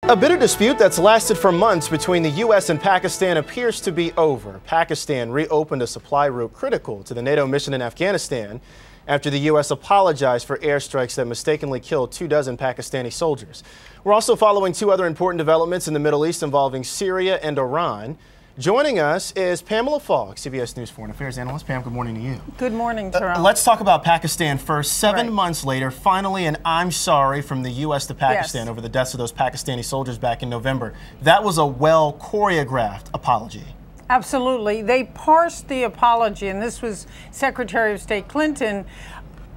A bitter dispute that's lasted for months between the U.S. and Pakistan appears to be over. Pakistan reopened a supply route critical to the NATO mission in Afghanistan after the U.S. apologized for airstrikes that mistakenly killed 24 Pakistani soldiers. We're also following two other important developments in the Middle East involving Syria and Iran. Joining us is Pamela Falk, CBS News Foreign Affairs Analyst. Pam, good morning to you. Good morning, Terrell. Let's talk about Pakistan first. Seven months later, finally an I'm sorry from the U.S. to Pakistan over the deaths of those Pakistani soldiers back in November. That was a well-choreographed apology. Absolutely. They parsed the apology, and this was Secretary of State Clinton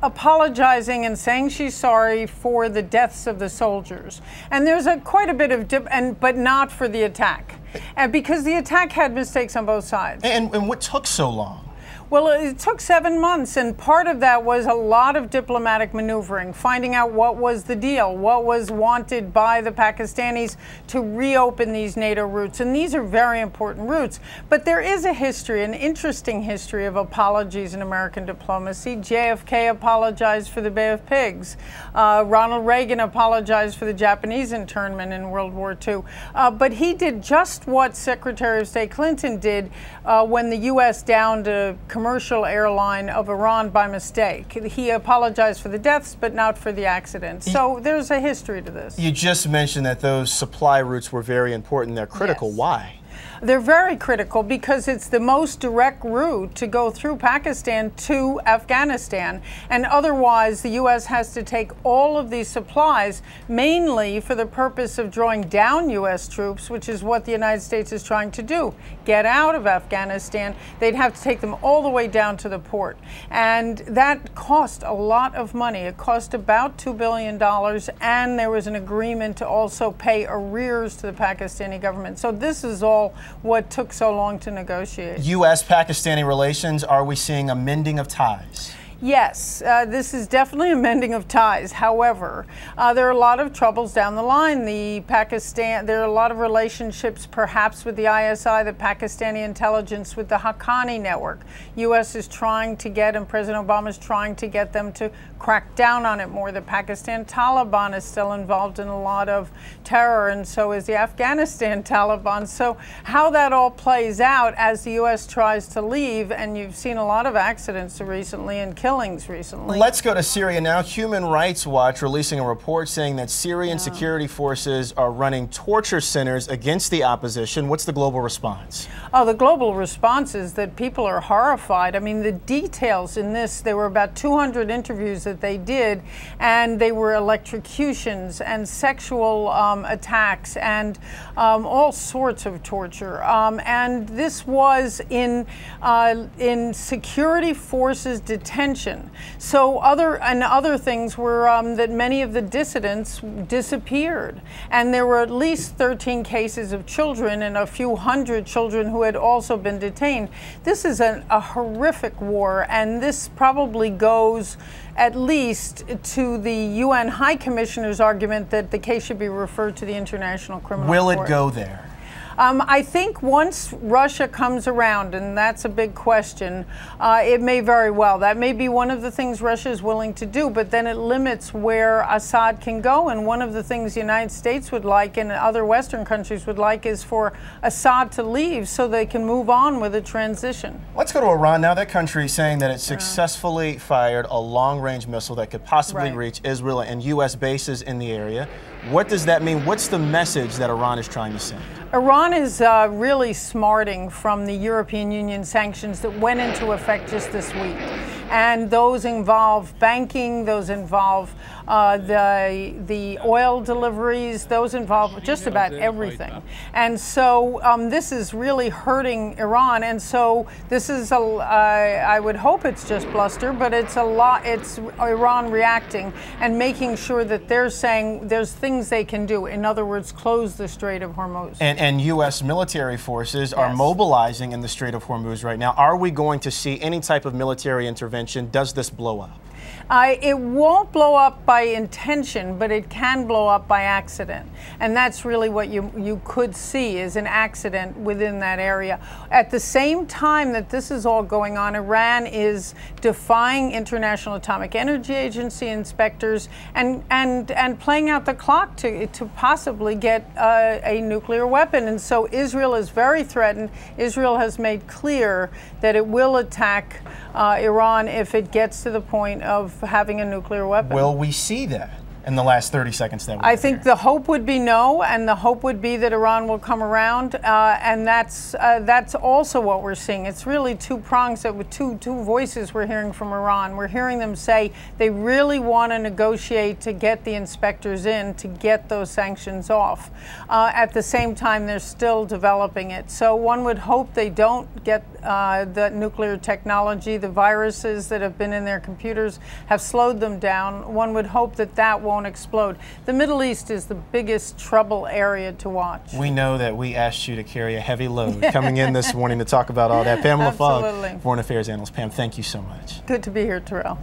apologizing and saying she's sorry for the deaths of the soldiers. And there's quite a bit of but not for the attack. And because the attack had mistakes on both sides. And what took so long? Well, it took 7 months, and part of that was a lot of diplomatic maneuvering, finding out what was the deal, what was wanted by the Pakistanis to reopen these NATO routes. And these are very important routes. But there is a history, an interesting history of apologies in American diplomacy. JFK apologized for the Bay of Pigs. Ronald Reagan apologized for the Japanese internment in World War II. But he did just what Secretary of State Clinton did when the U.S. downed a commercial airline of Iran by mistake. He apologized for the deaths, but not for the accidents. So there's a history to this. You just mentioned that those supply routes were very important. They're critical. Yes. Why? They're very critical because it's the most direct route to go through Pakistan to Afghanistan. And otherwise, the U.S. has to take all of these supplies, mainly for the purpose of drawing down U.S. troops, which is what the United States is trying to do. Get out of Afghanistan. They'd have to take them all the way down to the port. And that cost a lot of money. It cost about $2 billion. And there was an agreement to also pay arrears to the Pakistani government. So this is all what took so long to negotiate. U.S.-Pakistani relations, are we seeing a mending of ties? Yes, this is definitely a mending of ties. However, there are a lot of troubles down the line. There are a lot of relationships, perhaps with the ISI, the Pakistani intelligence, with the Haqqani network. U.S. is trying to get, and President Obama is trying to get them to crack down on it more. The Pakistan Taliban is still involved in a lot of terror, and so is the Afghanistan Taliban. So how that all plays out as the U.S. tries to leave, and you've seen a lot of accidents recently and killings recently. Let's go to Syria now. Human Rights Watch releasing a report saying that Syrian security forces are running torture centers against the opposition. What's the global response? Oh, the global response is that people are horrified. I mean, the details in this, there were about 200 interviews that they did, and they were electrocutions and sexual attacks and all sorts of torture. And this was in security forces detention. So other things were that many of the dissidents disappeared, and there were at least 13 cases of children and a few hundred children who had also been detained. This is a horrific war, and this probably goes at least to the UN High Commissioner's argument that the case should be referred to the International Criminal Court. Will it go there? I think once Russia comes around, and that's a big question, it may very well. That may be one of the things Russia is willing to do, but then it limits where Assad can go. And one of the things the United States would like and other Western countries would like is for Assad to leave so they can move on with a transition. Let's go to Iran now. That country is saying that it successfully fired a long-range missile that could possibly reach Israel and U.S. bases in the area. What does that mean? What's the message that Iran is trying to send? Iran is really smarting from the European Union sanctions that went into effect just this week. And those involve banking, those involve the oil deliveries, those involve just about everything. And so this is really hurting Iran. And so this is, I would hope it's just bluster, but it's Iran reacting and making sure that they're saying there's things they can do. In other words, close the Strait of Hormuz. And U.S. military forces are mobilizing in the Strait of Hormuz right now. Are we going to see any type of military intervention? Does this blow up? It won't blow up by intention, but it can blow up by accident. And that's really what you could see is an accident within that area. At the same time that this is all going on, Iran is defying International Atomic Energy Agency inspectors and playing out the clock to possibly get a nuclear weapon. And so Israel is very threatened. Israel has made clear that it will attack Iran if it gets to the point of having a nuclear weapon. Will we see that in the last 30 seconds that I think the hope would be no, and the hope would be that Iran will come around, and that's also what we're seeing. It's really two prongs, that with two voices we're hearing from Iran. We're hearing them say they really want to negotiate to get the inspectors in to get those sanctions off. At the same time, they're still developing it. So one would hope they don't get the nuclear technology. The viruses that have been in their computers have slowed them down. One would hope that that won't explode. The Middle East is the biggest trouble area to watch. We know that we asked you to carry a heavy load coming in this morning to talk about all that. Pamela Falk, Foreign Affairs Analyst. Pam, thank you so much. Good to be here, Terrell.